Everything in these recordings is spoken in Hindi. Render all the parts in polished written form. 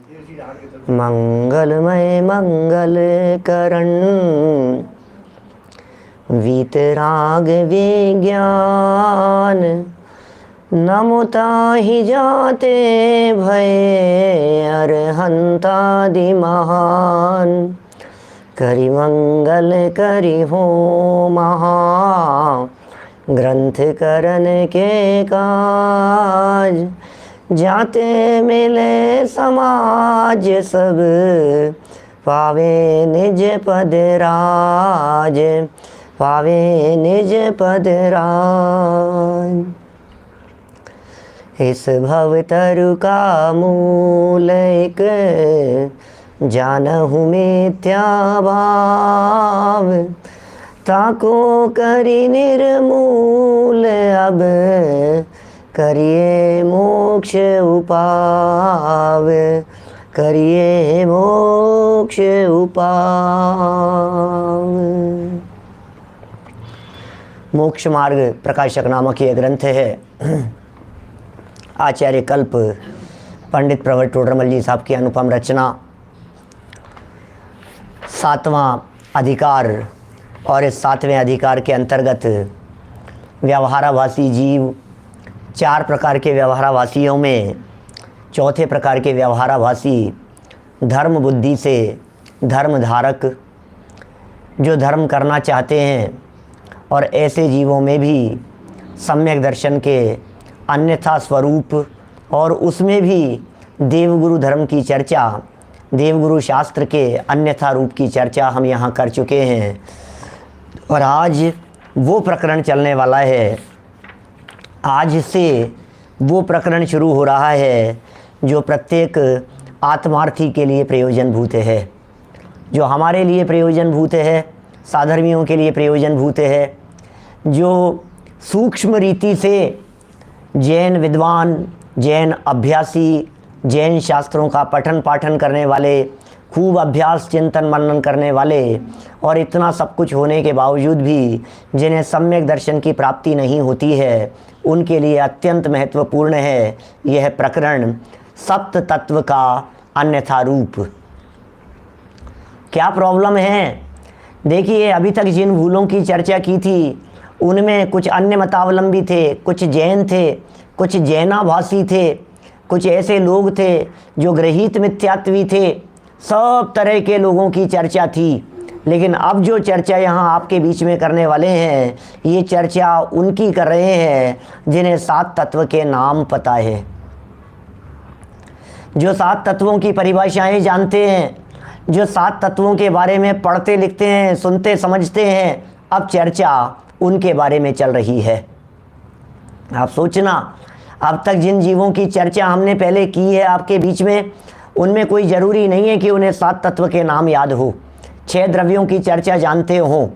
मंगलमय मंगल करण वीतराग विज्ञान नमुता ही जाते भय अरहंतादि महान करि मंगल करि हो महा ग्रंथ करन के काज जाते मिले समाज सब पावे निज पद राज पावे निज पद राज। इस भव तरु का मूल एक जानहु मिथ्या भाव ताको करि निर्मूल अब करिए मोक्ष उपाव करिए मोक्ष उपाव। मोक्ष मार्ग प्रकाशक नामक ये ग्रंथ है। आचार्य कल्प पंडित प्रवर टोडरमल जी साहब की अनुपम रचना। 7वां अधिकार और इस 7वें अधिकार के अंतर्गत व्यवहाराभासी जीव, 4 प्रकार के व्यवहाराभासियों में चौथे प्रकार के व्यवहाराभासी धर्म बुद्धि से धर्म धारक, जो धर्म करना चाहते हैं, और ऐसे जीवों में भी सम्यक दर्शन के अन्यथा स्वरूप और उसमें भी देवगुरु धर्म की चर्चा, देवगुरु शास्त्र के अन्यथा रूप की चर्चा हम यहाँ कर चुके हैं। और आज वो प्रकरण चलने वाला है। आज से वो प्रकरण शुरू हो रहा है जो प्रत्येक आत्मार्थी के लिए प्रयोजनभूत है, जो हमारे लिए प्रयोजनभूत है, साधर्मियों के लिए प्रयोजनभूत है, जो सूक्ष्म रीति से जैन विद्वान, जैन अभ्यासी, जैन शास्त्रों का पठन पाठन करने वाले, खूब अभ्यास चिंतन मनन करने वाले, और इतना सब कुछ होने के बावजूद भी जिन्हें सम्यक दर्शन की प्राप्ति नहीं होती है, उनके लिए अत्यंत महत्वपूर्ण है यह प्रकरण सप्त तत्व का अन्यथा रूप। क्या प्रॉब्लम है? देखिए, अभी तक जिन भूलों की चर्चा की थी उनमें कुछ अन्य मतावलंबी थे, कुछ जैन थे, कुछ जैनाभासी थे, कुछ ऐसे लोग थे जो ग्रहीत मिथ्यात्वी थे। सब तरह के लोगों की चर्चा थी। लेकिन अब जो चर्चा यहाँ आपके बीच में करने वाले हैं, ये चर्चा उनकी कर रहे हैं जिन्हें 7 तत्व के नाम पता है, जो 7 तत्वों की परिभाषाएं जानते हैं, जो 7 तत्वों के बारे में पढ़ते लिखते हैं, सुनते समझते हैं। अब चर्चा उनके बारे में चल रही है। आप सोचना, अब तक जिन जीवों की चर्चा हमने पहले की है आपके बीच में, उनमें कोई ज़रूरी नहीं है कि उन्हें 7 तत्व के नाम याद हो, 6 द्रव्यों की चर्चा जानते हों,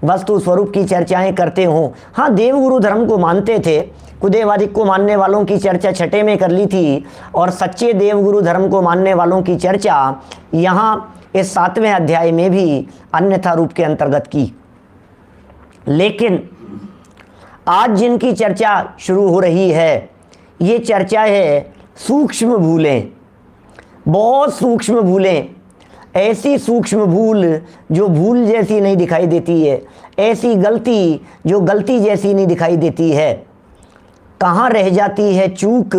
वस्तु स्वरूप की चर्चाएं करते हों। हाँ, देवगुरु धर्म को मानते थे, कुदेवादिक को मानने वालों की चर्चा छठे में कर ली थी, और सच्चे देवगुरु धर्म को मानने वालों की चर्चा यहाँ इस 7वें अध्याय में भी अन्यथा रूप के अंतर्गत की। लेकिन आज जिनकी चर्चा शुरू हो रही है, ये चर्चा है सूक्ष्म भूलें, बहुत सूक्ष्म भूलें, ऐसी सूक्ष्म भूल जो भूल जैसी नहीं दिखाई देती है, ऐसी गलती जो गलती जैसी नहीं दिखाई देती है। कहाँ रह जाती है चूक,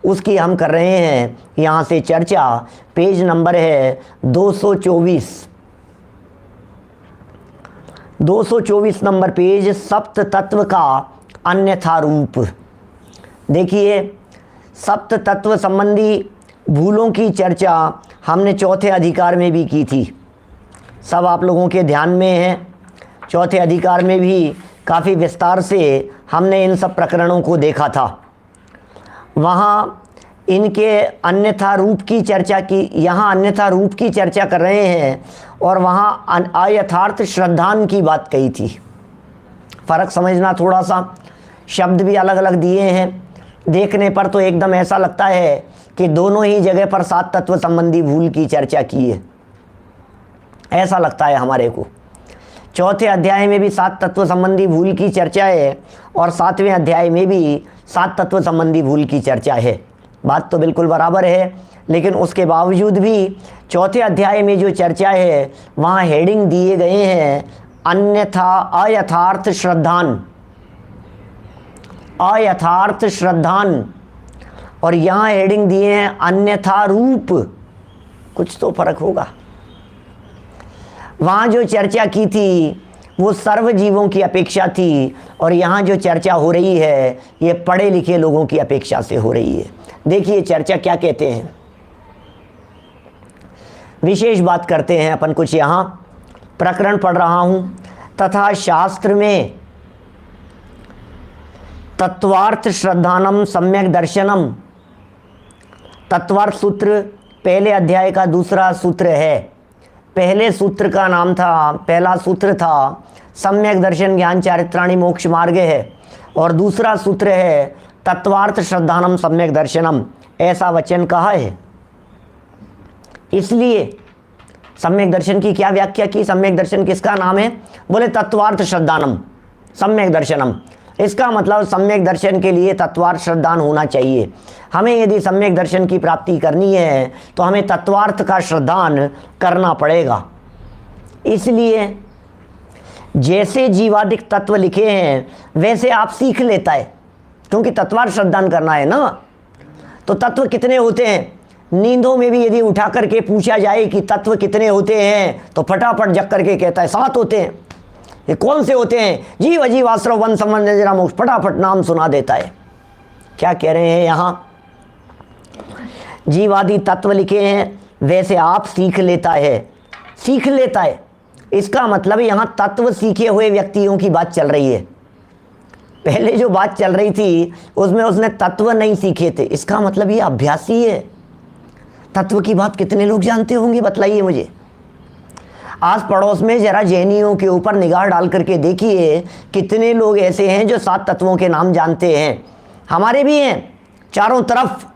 उसकी हम कर रहे हैं यहाँ से चर्चा। पेज नंबर है 224 नंबर पेज, सप्त तत्व का अन्यथा रूप। देखिए, सप्त तत्व संबंधी भूलों की चर्चा हमने चौथे अधिकार में भी की थी, सब आप लोगों के ध्यान में है। चौथे अधिकार में भी काफ़ी विस्तार से हमने इन सब प्रकरणों को देखा था। वहाँ इनके अन्यथा रूप की चर्चा की, यहाँ अन्यथा रूप की चर्चा कर रहे हैं, और वहाँ अयथार्थ श्रद्धान की बात कही थी। फ़र्क समझना थोड़ा सा, शब्द भी अलग अलग दिए हैं। देखने पर तो एकदम ऐसा लगता है कि दोनों ही जगह पर 7 तत्व संबंधी भूल की चर्चा की है, ऐसा लगता है हमारे को। चौथे अध्याय में भी 7 तत्व संबंधी भूल की चर्चा है, और 7वें अध्याय में भी 7 तत्व संबंधी भूल की चर्चा है। बात तो बिल्कुल बराबर है, लेकिन उसके बावजूद भी चौथे अध्याय में जो चर्चा है वहाँ हेडिंग दिए गए हैं अन्यथा अयथार्थ श्रद्धान, अयथार्थ श्रद्धान, और यहाँ हेडिंग दिए हैं अन्यथा रूप। कुछ तो फर्क होगा। वहाँ जो चर्चा की थी वो सर्व जीवों की अपेक्षा थी, और यहाँ जो चर्चा हो रही है ये पढ़े लिखे लोगों की अपेक्षा से हो रही है। देखिए चर्चा क्या कहते हैं। विशेष बात करते हैं अपन कुछ। यहाँ प्रकरण पढ़ रहा हूँ। तथा शास्त्र में तत्वार्थ श्रद्धानम सम्यक दर्शनम, तत्वार्थ सूत्र पहले अध्याय का दूसरा सूत्र है। पहले सूत्र का नाम था, पहला सूत्र था सम्यक दर्शन ज्ञान चारित्राणि मोक्ष मार्ग है, और दूसरा सूत्र है तत्वार्थ श्रद्धानम सम्यक दर्शनम। ऐसा वचन कहा है। इसलिए सम्यक दर्शन की क्या व्याख्या की? सम्यक दर्शन किसका नाम है? बोले तत्वार्थ श्रद्धानम सम्यक दर्शनम। इसका मतलब सम्यक दर्शन के लिए तत्वार्थ श्रद्धान होना चाहिए। हमें यदि सम्यक दर्शन की प्राप्ति करनी है तो हमें तत्वार्थ का श्रद्धान करना पड़ेगा। इसलिए जैसे जीवादिक तत्व लिखे हैं वैसे आप सीख लेता है, क्योंकि तत्वार्थ श्रद्धान करना है ना। तो तत्व कितने होते हैं? नींदों में भी यदि उठा करके पूछा जाए कि तत्व कितने होते हैं तो फटाफट जग करके कहता है 7 होते हैं। ये कौन से होते हैं? जीव अजीव आश्रव वन संबंध जरा मोक्ष, फटाफट नाम सुना देता है। क्या कह रहे हैं यहाँ? जीवादि तत्व लिखे हैं वैसे आप सीख लेता है, सीख लेता है। इसका मतलब यहाँ तत्व सीखे हुए व्यक्तियों की बात चल रही है। पहले जो बात चल रही थी उसमें उसने तत्व नहीं सीखे थे। इसका मतलब ये अभ्यासी है। तत्व की बात कितने लोग जानते होंगे बताइए मुझे। आस पड़ोस में जरा जैनियों के ऊपर निगाह डाल करके देखिए कितने लोग ऐसे हैं जो 7 तत्वों के नाम जानते हैं। हमारे भी हैं, चारों तरफ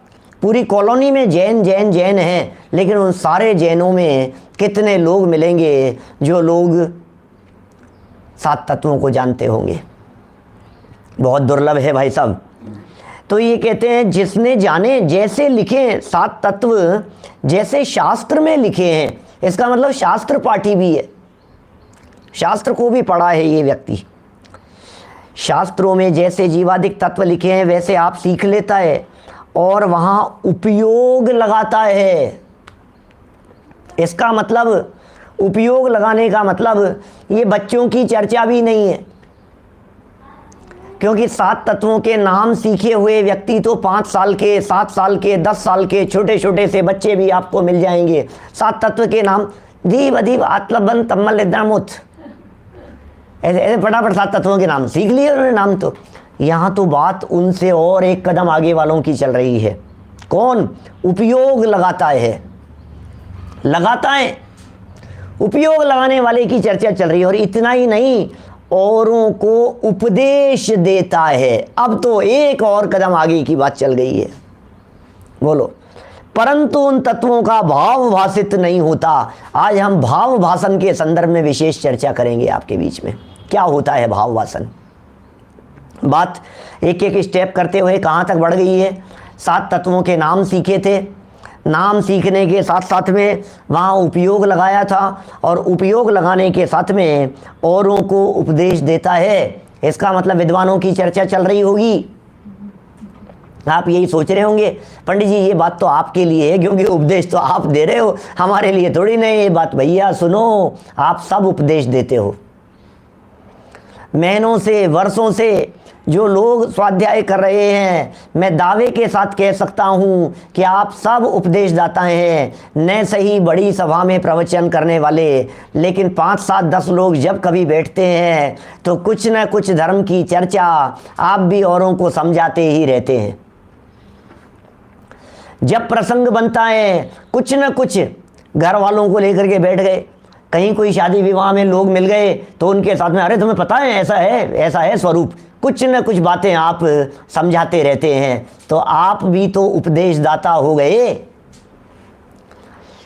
पूरी कॉलोनी में जैन जैन जैन हैं, लेकिन उन सारे जैनों में कितने लोग मिलेंगे जो लोग 7 तत्वों को जानते होंगे? बहुत दुर्लभ है भाई साहब। तो ये कहते हैं जिसने जाने, जैसे लिखे 7 तत्व जैसे शास्त्र में लिखे हैं। इसका मतलब शास्त्र पाठी भी है, शास्त्र को भी पढ़ा है ये व्यक्ति। शास्त्रों में जैसे जीवादिक तत्व लिखे हैं वैसे आप सीख लेता है और वहाँ उपयोग लगाता है। इसका मतलब उपयोग लगाने का मतलब ये बच्चों की चर्चा भी नहीं है, क्योंकि 7 तत्वों के नाम सीखे हुए व्यक्ति तो 5 साल के, 7 साल के, 10 साल के छोटे छोटे से बच्चे भी आपको मिल जाएंगे। 7 तत्व के नाम दीव अदीव आत्लबन तम्मल इद्दामुत, ऐसे ऐसे फटाफट 7 तत्वों के नाम सीख लिए उन्होंने नाम। तो यहाँ तो बात उनसे और एक कदम आगे वालों की चल रही है। कौन उपयोग लगाता है? लगाता है, उपयोग लगाने वाले की चर्चा चल रही है। और इतना ही नहीं, औरों को उपदेश देता है। अब तो एक और कदम आगे की बात चल गई है। बोलो। परंतु उन तत्वों का भाव भाषित नहीं होता। आज हम भाव भाषण के संदर्भ में विशेष चर्चा करेंगे आपके बीच में। क्या होता है भाव भाषण? बात एक एक स्टेप करते हुए कहाँ तक बढ़ गई है? 7 तत्वों के नाम सीखे थे, नाम सीखने के साथ साथ में वहाँ उपयोग लगाया था, और उपयोग लगाने के साथ में औरों को उपदेश देता है। इसका मतलब विद्वानों की चर्चा चल रही होगी। आप यही सोच रहे होंगे पंडित जी ये बात तो आपके लिए है, क्योंकि उपदेश तो आप दे रहे हो, हमारे लिए थोड़ी नहीं ये बात। भैया सुनो, आप सब उपदेश देते हो। महीनों से, वर्षों से जो लोग स्वाध्याय कर रहे हैं, मैं दावे के साथ कह सकता हूँ कि आप सब उपदेशदाता हैं। न सही बड़ी सभा में प्रवचन करने वाले, लेकिन 5, 7, 10 लोग जब कभी बैठते हैं तो कुछ न कुछ धर्म की चर्चा आप भी औरों को समझाते ही रहते हैं। जब प्रसंग बनता है कुछ न कुछ घर वालों को लेकर के बैठ गए, कहीं कोई शादी विवाह में लोग मिल गए तो उनके साथ में, अरे तुम्हें पता है ऐसा है स्वरूप, कुछ न कुछ बातें आप समझाते रहते हैं। तो आप भी तो उपदेशदाता हो गए।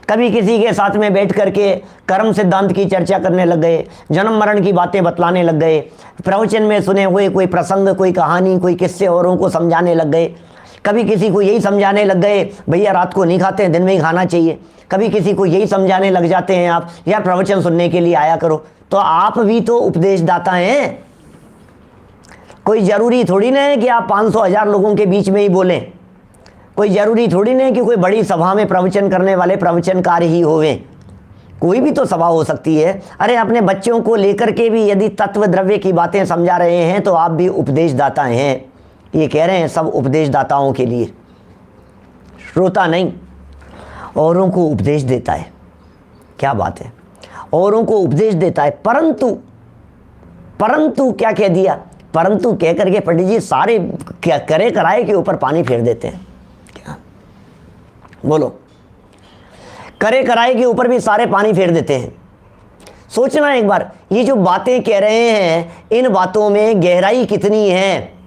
कभी किसी के साथ में बैठ करके कर्म सिद्धांत की चर्चा करने लग गए, जन्म मरण की बातें बतलाने लग गए, प्रवचन में सुने हुए कोई प्रसंग, कोई कहानी, कोई किस्से औरों को समझाने लग गए। कभी किसी को यही समझाने लग गए भैया रात को नहीं खाते हैं, दिन में ही खाना चाहिए। कभी किसी को यही समझाने लग जाते हैं आप यार प्रवचन सुनने के लिए आया करो। तो आप भी तो उपदेशदाता हैं। कोई ज़रूरी थोड़ी ना है कि आप 500,000 लोगों के बीच में ही बोलें। कोई ज़रूरी थोड़ी ना है कि कोई बड़ी सभा में प्रवचन करने वाले प्रवचनकार ही होवें। कोई भी तो सभा हो सकती है। अरे अपने बच्चों को लेकर के भी यदि तत्व द्रव्य की बातें समझा रहे हैं तो आप भी उपदेशदाता हैं। ये कह रहे हैं सब उपदेशदाताओं के लिए, श्रोता नहीं, औरों को उपदेश देता है। क्या बात है, औरों को उपदेश देता है। परंतु क्या कह दिया, परंतु कह करके पंडित जी सारे क्या करे कराए के ऊपर पानी फेर देते हैं। क्या बोलो, करे कराए के ऊपर भी सारे पानी फेर देते हैं। सोचना एक बार, ये जो बातें कह रहे हैं इन बातों में गहराई कितनी है।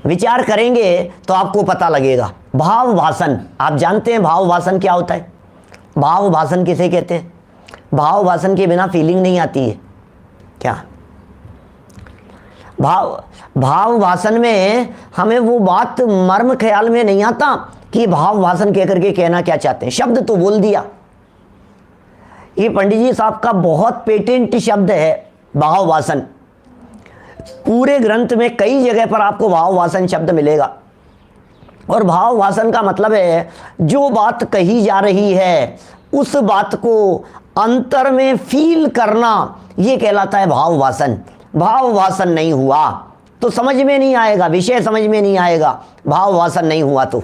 विचार करेंगे तो आपको पता लगेगा। भाव भाषण, आप जानते हैं भाव भाषण क्या होता है? भाव भाषण किसे कहते हैं? भाव भाषण के बिना फीलिंग नहीं आती है। क्या भाव भाषण में हमें वो बात मर्म ख्याल में नहीं आता कि भाव भाषण कह करके कहना क्या चाहते हैं। शब्द तो बोल दिया। ये पंडित जी साहब का बहुत पेटेंट शब्द है भाव भाषण। पूरे ग्रंथ में कई जगह पर आपको भाव भाषण शब्द मिलेगा। और भाव भाषण का मतलब है जो बात कही जा रही है उस बात को अंतर में फील करना, ये कहलाता है भाव भाषण। भाव भाषण नहीं हुआ तो समझ में नहीं आएगा, विषय समझ में नहीं आएगा। भाव भाषण नहीं हुआ तो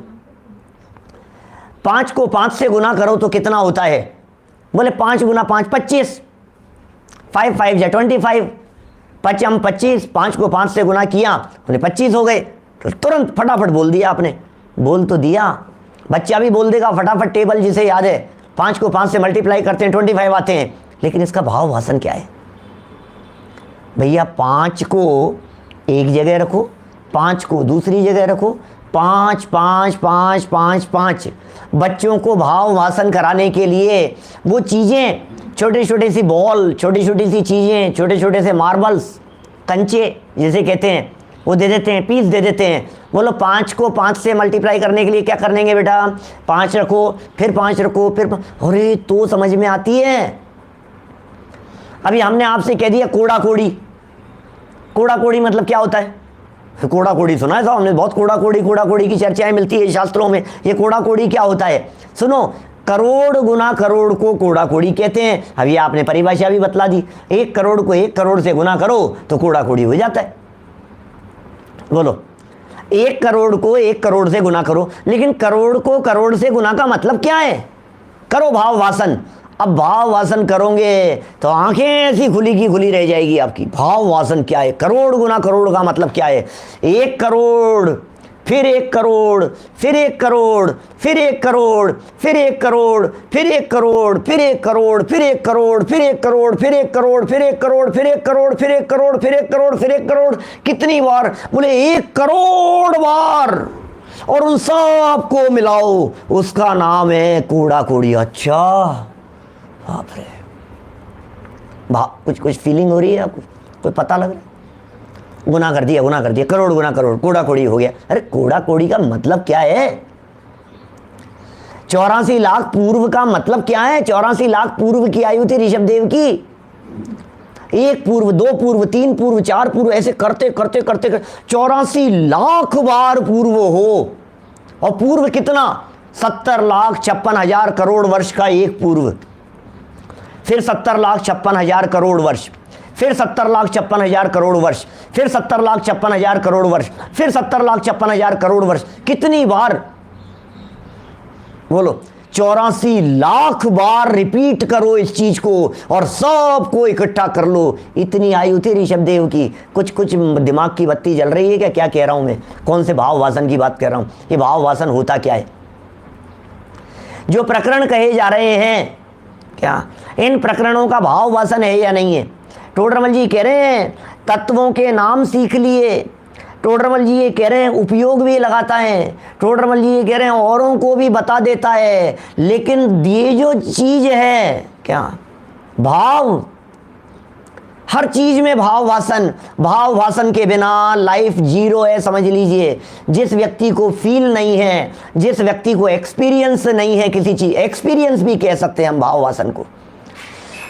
5 को 5 से गुना करो तो कितना होता है? बोले 5 गुना 5 25, 5 5 जा 25, 5 25, 5 को 5 से गुना किया बोले 25 हो गए। तो तुरंत फटाफट बोल दिया आपने, बोल तो दिया। बच्चा भी बोल देगा फटाफट, टेबल जिसे याद है 5 को 5 से मल्टीप्लाई करते हैं 25 आते हैं। लेकिन इसका भाव भाषण क्या है भैया? 5 को एक जगह रखो, 5 को दूसरी जगह रखो, 5 5 5 5 5। बच्चों को भाव भाषण कराने के लिए वो चीज़ें, छोटे छोटे सी बॉल, छोटी छोटी सी चीज़ें, छोटे छोटे से मार्बल्स, कंचे जिसे कहते हैं, वो दे देते हैं, पीस दे देते हैं। बोलो 5 को 5 से मल्टीप्लाई करने के लिए क्या करेंगे बेटा? 5 रखो, फिर 5 रखो, फिर अरे तो समझ में आती है। अभी हमने आपसे कह दिया कोड़ा कोड़ी। कोड़ा कोड़ी मतलब क्या होता है? कोड़ा कोड़ी सुना है साहब हमने, बहुत कोड़ा कोड़ी की चर्चाएं मिलती है शास्त्रों में। ये कोड़ा कोड़ी क्या होता है? सुनो, करोड़ गुना करोड़ को कोड़ा कोड़ी कहते हैं। अभी आपने परिभाषा भी बतला दी। 1 करोड़ को 1 करोड़ से गुना करो तो कोड़ा कोड़ी हो जाता है। बोलो, 1 करोड़ को 1 करोड़ से गुना करो। लेकिन करोड़ को करोड़ से गुना का मतलब क्या है? करो भाव भाषण। अब भाव भाषण करोगे तो आंखें ऐसी खुली की खुली रह जाएगी आपकी। भाव भाषण क्या है? करोड़ गुना करोड़ का मतलब क्या है? 1 करोड़, फिर 1 करोड़, फिर 1 करोड़, फिर 1 करोड़, फिर 1 करोड़, फिर 1 करोड़, फिर 1 करोड़, फिर 1 करोड़, फिर 1 करोड़, फिर 1 करोड़, फिर 1 करोड़, फिर 1 करोड़, फिर 1 करोड़, फिर 1 करोड़, फिर 1 करोड़। कितनी बार? बोले 1 करोड़ बार। और उन सब को मिलाओ, उसका नाम है कूड़ा कोड़ी। अच्छा बाप रे, कुछ फीलिंग हो रही है आपको? कोई पता लग रहा है? गुना कर दिया, करोड़ गुना करोड़, कोड़ा कोड़ी हो गया। अरे कोड़ा कोड़ी का मतलब क्या है? 84 लाख पूर्व का मतलब क्या है? 84 लाख पूर्व की आयु थी ऋषभदेव की। 1 पूर्व, 2 पूर्व, 3 पूर्व, 4 पूर्व, ऐसे करते करते 84 लाख बार पूर्व हो। और पूर्व कितना? 70,56,000 करोड़ वर्ष का एक पूर्व, फिर 70,56,000 करोड़ वर्ष, फिर 70,56,000 करोड़ वर्ष, फिर 70,56,000 करोड़ वर्ष, फिर 70,56,000 करोड़ वर्ष। कितनी बार? बोलो, 84 लाख बार रिपीट करो इस चीज को और सबको इकट्ठा कर लो। इतनी आयु थी ऋषभदेव की। कुछ दिमाग की बत्ती जल रही है क्या? क्या कह रहा हूं मैं? कौन से भाव भाषण की बात कर रहा हूं? ये भाव भाषण होता क्या है? जो प्रकरण कहे जा रहे हैं, क्या इन प्रकरणों का भाव भाषण है या नहीं है? टोडरमल जी कह रहे हैं तत्वों के नाम सीख लिए। टोडरमल जी ये कह रहे हैं उपयोग भी लगाता है। टोडरमल जी ये कह रहे हैं औरों को भी बता देता है। लेकिन ये जो चीज है क्या? भाव, हर चीज में भाव भाषण, भाव भाषण के बिना लाइफ जीरो है, समझ लीजिए। जिस व्यक्ति को फील नहीं है, जिस व्यक्ति को एक्सपीरियंस नहीं है किसी चीज, एक्सपीरियंस भी कह सकते हैं हम भाव भाषण को,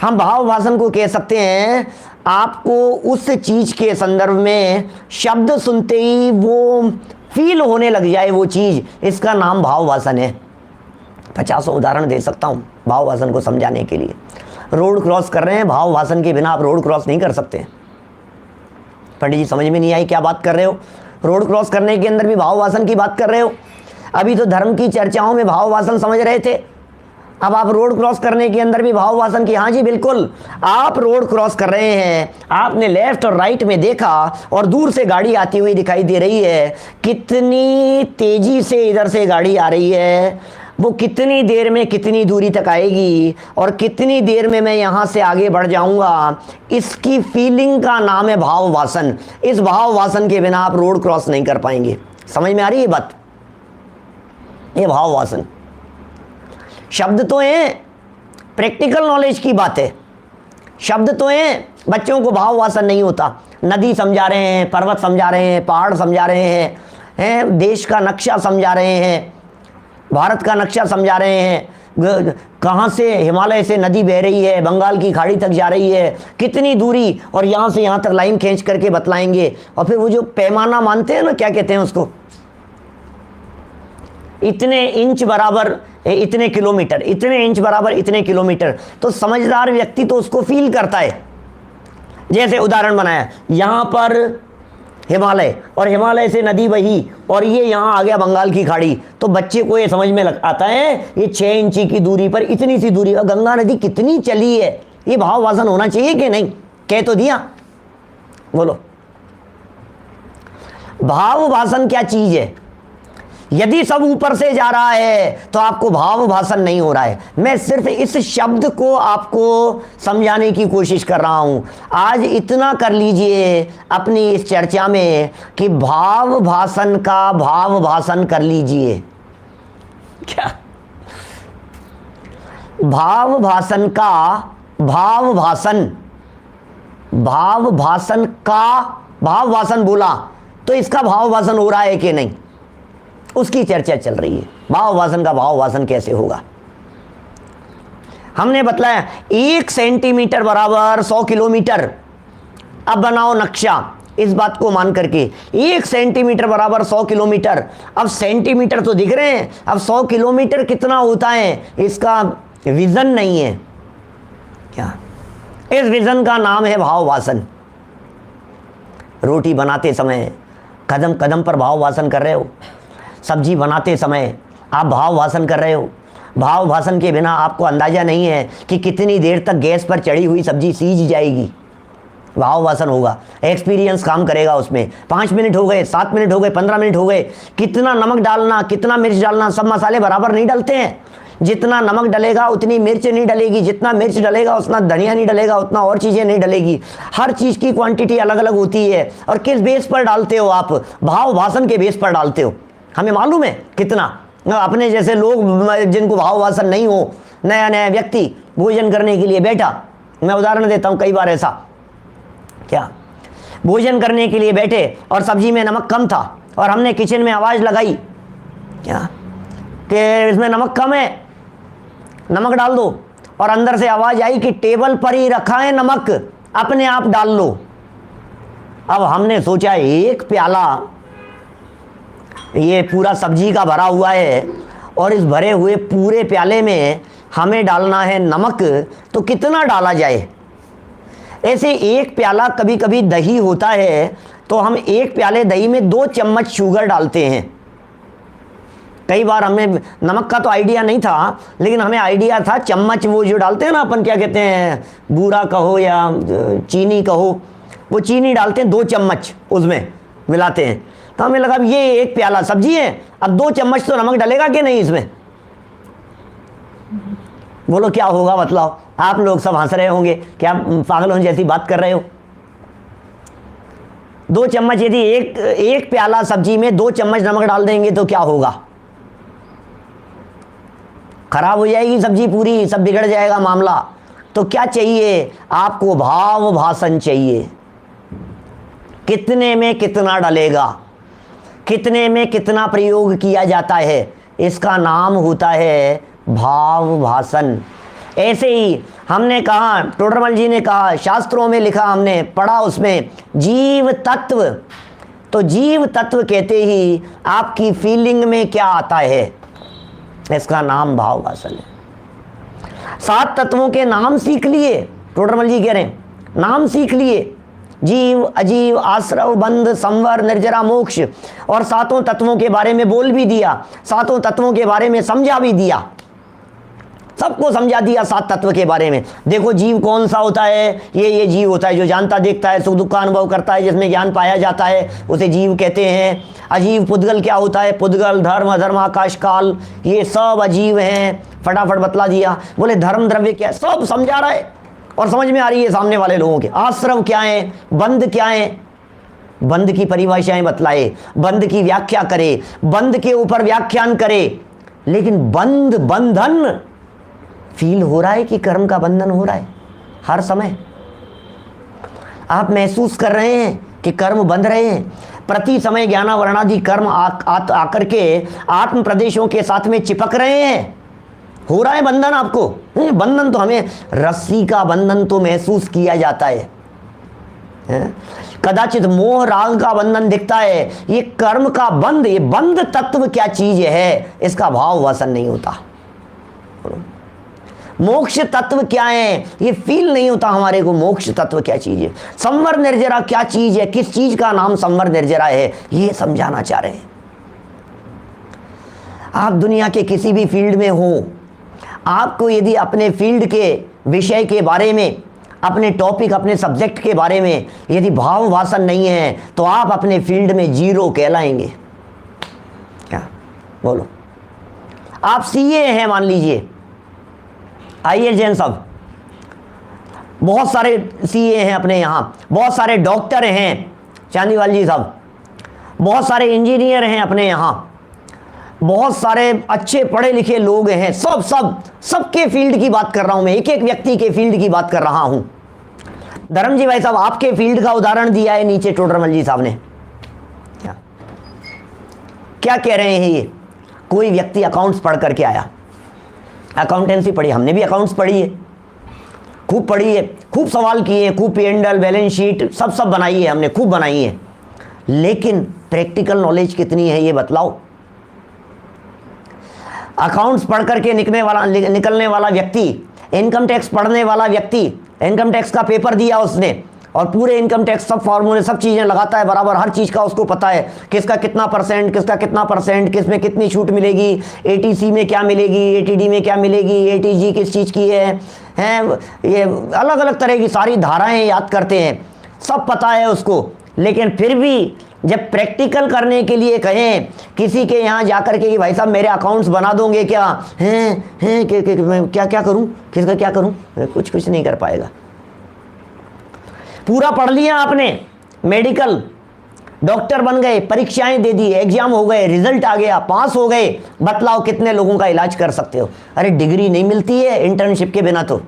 हम भाव भाषण को कह सकते हैं आपको उस चीज के संदर्भ में शब्द सुनते ही वो फील होने लग जाए वो चीज, इसका नाम भाव भाषण है। 50 उदाहरण दे सकता हूं भाव भाषण को समझाने के लिए। रोड क्रॉस कर रहे हैं, भाव भाषण के बिना आप रोड क्रॉस नहीं कर सकते। पंडित जी समझ में नहीं आई क्या बात कर रहे हो? रोड क्रॉस करने के अंदर भी भाव भाषण की बात कर रहे हो? अभी तो धर्म की चर्चाओं में भाव भाषण समझ रहे थे, अब आप रोड क्रॉस करने के अंदर भी भाव भाषण की। हाँ जी बिल्कुल, आप रोड क्रॉस कर रहे हैं, आपने लेफ्ट और राइट में देखा और दूर से गाड़ी आती हुई दिखाई दे रही है, कितनी तेजी से इधर से गाड़ी आ रही है, वो कितनी देर में कितनी दूरी तक आएगी और कितनी देर में मैं यहाँ से आगे बढ़ जाऊँगा, इसकी फीलिंग का नाम है भाव भाषण। इस भाव भाषण के बिना आप रोड क्रॉस नहीं कर पाएंगे। समझ में आ रही है बात? ये भाव भाषण शब्द तो हैं, प्रैक्टिकल नॉलेज की बात है। शब्द तो हैं, बच्चों को भाव भाषण नहीं होता। नदी समझा रहे हैं, पर्वत समझा रहे हैं, पहाड़ समझा रहे हैं, देश का नक्शा समझा रहे हैं, भारत का नक्शा समझा रहे हैं, कहाँ से हिमालय से नदी बह रही है, बंगाल की खाड़ी तक जा रही है, कितनी दूरी, और यहाँ से यहाँ तक लाइन खींच करके बतलाएंगे। और फिर वो जो पैमाना मानते हैं ना, क्या कहते हैं उसको, इतने इंच बराबर इतने किलोमीटर, इतने इंच बराबर इतने किलोमीटर, तो समझदार व्यक्ति तो उसको फील करता है। जैसे उदाहरण बनाया, यहाँ पर हिमालय और हिमालय से नदी बही और ये यहाँ आ गया बंगाल की खाड़ी, तो बच्चे को ये समझ में आता है ये 6 इंची की दूरी पर इतनी सी दूरी, और गंगा नदी कितनी चली है। ये भाव भाषण होना चाहिए कि नहीं? कह तो दिया, बोलो भाव भाषण क्या चीज है? यदि सब ऊपर से जा रहा है तो आपको भाव भाषण नहीं हो रहा है। मैं सिर्फ इस शब्द को आपको समझाने की कोशिश कर रहा हूं। आज इतना कर लीजिए अपनी इस चर्चा में कि भाव भाषण का भाव भाषण कर लीजिए। क्या भाव भाषण का भाव भाषण, भाव भाषण का भाव भाषण बोला तो इसका भाव भाषण हो रहा है कि नहीं, उसकी चर्चा चल रही है। भाव भाषण का भाव भाषण कैसे होगा? हमने बतलाया 1 सेंटीमीटर बराबर 100 किलोमीटर। अब बनाओ नक्शा इस बात को मान करके, 1 सेंटीमीटर बराबर 100 किलोमीटर। अब सेंटीमीटर तो दिख रहे हैं, अब 100 किलोमीटर कितना होता है इसका विजन नहीं है क्या? इस विजन का नाम है भाव भाषण। रोटी बनाते समय कदम कदम पर भाव भाषण कर रहे हो, सब्जी बनाते समय आप भाव भाषण कर रहे हो। भाव भाषण के बिना आपको अंदाजा नहीं है कि कितनी देर तक गैस पर चढ़ी हुई सब्जी सीज जाएगी। भाव भाषण होगा, एक्सपीरियंस काम करेगा उसमें। 5 मिनट हो गए, 7 मिनट हो गए, 15 मिनट हो गए, कितना नमक डालना, कितना मिर्च डालना, सब मसाले बराबर नहीं डलते हैं। जितना नमक डलेगा उतनी मिर्च नहीं डलेगी, जितना मिर्च डलेगा उतना धनिया नहीं डलेगा, उतना और चीज़ें नहीं डलेगी। हर चीज़ की क्वांटिटी अलग अलग होती है। और किस बेस पर डालते हो आप? भाव भाषण के बेस पर डालते हो। हमें मालूम है कितना अपने जैसे लोग जिनको भाव भाषण नहीं हो, नया नया व्यक्ति भोजन करने के लिए बैठा, मैं उदाहरण देता हूँ, कई बार ऐसा क्या, भोजन करने के लिए बैठे और सब्जी में नमक कम था और हमने किचन में आवाज़ लगाई क्या कि इसमें नमक कम है, नमक डाल दो, और अंदर से आवाज़ आई कि टेबल पर ही रखा है नमक, अपने आप डाल लो। अब हमने सोचा 1 प्याला ये पूरा सब्जी का भरा हुआ है और इस भरे हुए पूरे प्याले में हमें डालना है नमक, तो कितना डाला जाए? ऐसे 1 प्याला कभी कभी दही होता है तो हम 1 प्याले दही में 2 चम्मच शुगर डालते हैं। कई बार हमें नमक का तो आइडिया नहीं था, लेकिन हमें आइडिया था चम्मच वो जो डालते हैं ना, अपन क्या कहते हैं, बूरा कहो या चीनी कहो, वो चीनी डालते हैं 2 चम्मच उसमें मिलाते हैं। तो हमें लगा ये 1 प्याला सब्जी है, अब 2 चम्मच तो नमक डलेगा कि नहीं इसमें? बोलो क्या होगा बतलाओ? आप लोग सब हंस रहे होंगे, क्या पागलों जैसी बात कर रहे हो? 2 चम्मच यदि एक प्याला सब्जी में 2 चम्मच नमक डाल देंगे तो क्या होगा? खराब हो जाएगी सब्जी पूरी, सब बिगड़ जाएगा मामला। तो क्या चाहिए आपको? भाव भाषण चाहिए। कितने में कितना डलेगा, कितने में कितना प्रयोग किया जाता है, इसका नाम होता है भाव भाषण। ऐसे ही हमने कहा, टोडरमल जी ने कहा, शास्त्रों में लिखा, हमने पढ़ा उसमें जीव तत्व। तो जीव तत्व कहते ही आपकी फीलिंग में क्या आता है, इसका नाम भाव भाषण है। 7 तत्वों के नाम सीख लिए, टोडरमल जी कह रहे हैं, नाम सीख लिए, जीव, अजीव, आश्रव, बंध, संवर, निर्जरा, मोक्ष, और 7 तत्वों के बारे में बोल भी दिया, 7 तत्वों के बारे में समझा भी दिया, सबको समझा दिया 7 तत्व के बारे में। देखो जीव कौन सा होता है, ये जीव होता है जो जानता देखता है, सुख दुख का अनुभव करता है, जिसमें ज्ञान पाया जाता है, उसे जीव कहते हैं। अजीव पुद्गल क्या होता है, पुद्गल, धर्म, अधर्म, आकाश काल, ये सब अजीव हैं। फटाफट बतला दिया। बोले धर्म द्रव्य क्या है, सब समझा रहा है और समझ में आ रही है सामने वाले लोगों के। आश्रव क्या है, बंध क्या है, बंध की परिभाषाएं बतलाए, बंध की व्याख्या करे, बंध के ऊपर व्याख्यान करे। लेकिन बंध, बंधन फील हो रहा है कि कर्म का बंधन हो रहा है हर समय? आप महसूस कर रहे हैं कि कर्म बंध रहे हैं? प्रति समय ज्ञानावरणादि कर्म आकर के आत्म प्रदेशों के साथ में चिपक रहे हैं। हो रहा है बंधन आपको? बंधन तो हमें, रस्सी का बंधन तो महसूस किया जाता है, कदाचित मोह राग का बंधन दिखता है। ये कर्म का बंध, ये बंध तत्व क्या चीज है, इसका भाव वासन नहीं होता। मोक्ष तत्व क्या है, ये फील नहीं होता हमारे को, मोक्ष तत्व क्या चीज है। संवर निर्जरा क्या चीज है, किस चीज का नाम संवर निर्जरा है, ये समझाना चाह रहे हैं। आप दुनिया के किसी भी फील्ड में हो, आपको यदि अपने फील्ड के विषय के बारे में, अपने टॉपिक, अपने सब्जेक्ट के बारे में यदि भाव वासन नहीं है, तो आप अपने फील्ड में जीरो कहलाएंगे। क्या बोलो? आप सीए हैं मान लीजिए, आइए जैन साहब, बहुत सारे सीए हैं अपने यहाँ, बहुत सारे डॉक्टर हैं चांदीवाल जी साहब, बहुत सारे इंजीनियर हैं अपने यहाँ, बहुत सारे अच्छे पढ़े लिखे लोग हैं। सबके फील्ड की बात कर रहा हूं मैं, एक एक व्यक्ति के फील्ड की बात कर रहा हूं। धर्म जी भाई साहब आपके फील्ड का उदाहरण दिया है नीचे टोडरमल जी साहब ने। क्या कह रहे हैं ये? कोई व्यक्ति अकाउंट्स पढ़ करके आया, अकाउंटेंसी पढ़ी, हमने भी अकाउंट्स पढ़ी है, खूब पढ़ी है, खूब सवाल किए, खूब P&L, बैलेंस शीट सब बनाई है हमने, खूब बनाई है। लेकिन प्रैक्टिकल नॉलेज कितनी है ये बतलाओ। अकाउंट्स पढ़ करके निकलने वाला व्यक्ति, इनकम टैक्स पढ़ने वाला व्यक्ति, इनकम टैक्स का पेपर दिया उसने और पूरे इनकम टैक्स सब फॉर्मूले सब चीज़ें लगाता है बराबर, हर चीज़ का उसको पता है, किसका कितना परसेंट, किसका कितना परसेंट, किस में कितनी छूट मिलेगी, ATC में क्या मिलेगी, ATD में क्या मिलेगी, ATG किस चीज़ की है, ये अलग अलग तरह की सारी धाराएं याद करते हैं, सब पता है उसको। लेकिन फिर भी जब प्रैक्टिकल करने के लिए कहें किसी के यहाँ जाकर के कि भाई साहब मेरे अकाउंट्स बना दोगे क्या, मैं क्या करूँ, किसका क्या करूँ, कुछ नहीं कर पाएगा। पूरा पढ़ लिया आपने, मेडिकल, डॉक्टर बन गए, परीक्षाएं दे दी, एग्जाम हो गए, रिजल्ट आ गया, पास हो गए, बतलाओ कितने लोगों का इलाज कर सकते हो? अरे डिग्री नहीं मिलती है इंटर्नशिप के बिना, तो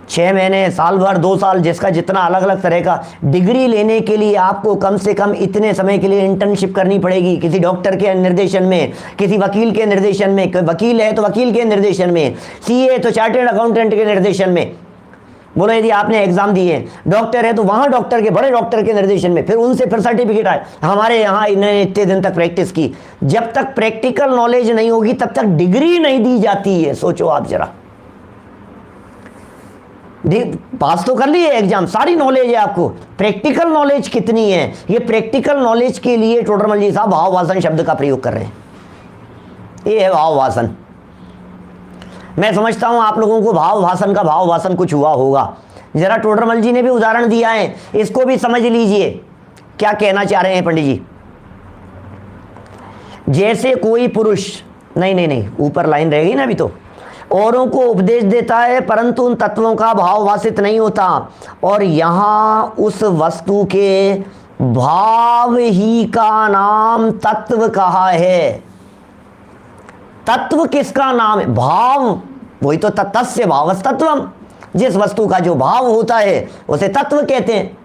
6 महीने, साल भर, 2 साल, जिसका जितना अलग अलग तरह का डिग्री लेने के लिए आपको कम से कम इतने समय के लिए इंटर्नशिप करनी पड़ेगी। किसी डॉक्टर के निर्देशन में, किसी वकील के निर्देशन में, कोई वकील है तो वकील के निर्देशन में, CA तो चार्टेड अकाउंटेंट के निर्देशन में। बोलो यदि आपने एग्जाम दिए, डॉक्टर है तो वहाँ डॉक्टर के, बड़े डॉक्टर के निर्देशन में, फिर उनसे फिर सर्टिफिकेट आए, हमारे यहाँ इन्होंने इतने दिन तक प्रैक्टिस की। जब तक प्रैक्टिकल नॉलेज नहीं होगी तब तक डिग्री नहीं दी जाती है। सोचो आप जरा, पास तो कर लिए एग्जाम, सारी नॉलेज है आपको, प्रैक्टिकल नॉलेज कितनी है? ये प्रैक्टिकल नॉलेज के लिए टोडरमल जी साहब भाव वासन शब्द का प्रयोग कर रहे हैं। ये है भाव वासन। मैं समझता हूं आप लोगों को भाव भाषण का भाव वासन कुछ हुआ होगा। जरा टोडरमल जी ने भी उदाहरण दिया है, इसको भी समझ लीजिए क्या कहना चाह रहे हैं पंडित जी। जैसे कोई पुरुष, नहीं, ऊपर लाइन रहेगी ना अभी, तो औरों को उपदेश देता है परंतु उन तत्वों का भाव वासित नहीं होता, और यहां उस वस्तु के भाव ही का नाम तत्व कहा है। तत्व किसका नाम है? भाव वही तो तस्य भावस्तत्वम, जिस वस्तु का जो भाव होता है उसे तत्व कहते हैं।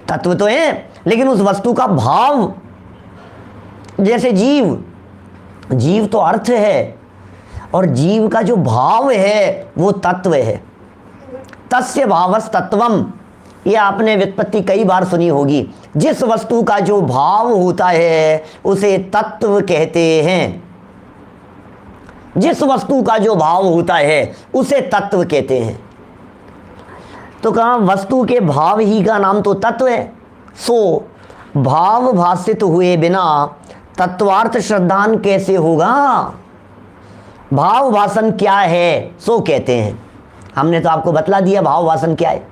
तत्व तो है लेकिन उस वस्तु का भाव, जैसे जीव, जीव तो अर्थ है और जीव का जो भाव है वो तत्व है। तस्य भावस्तत्वम, ये आपने व्युत्पत्ति कई बार सुनी होगी। जिस वस्तु का जो भाव होता है उसे तत्व कहते हैं। जिस वस्तु का जो भाव होता है उसे तत्व कहते हैं। तो कहा वस्तु के भाव ही का नाम तो तत्व है। सो भाव भाषित हुए बिना तत्वार्थ श्रद्धान कैसे होगा? भाव भाषण क्या है सो कहते हैं। हमने तो आपको बतला दिया भाव भाषण क्या है।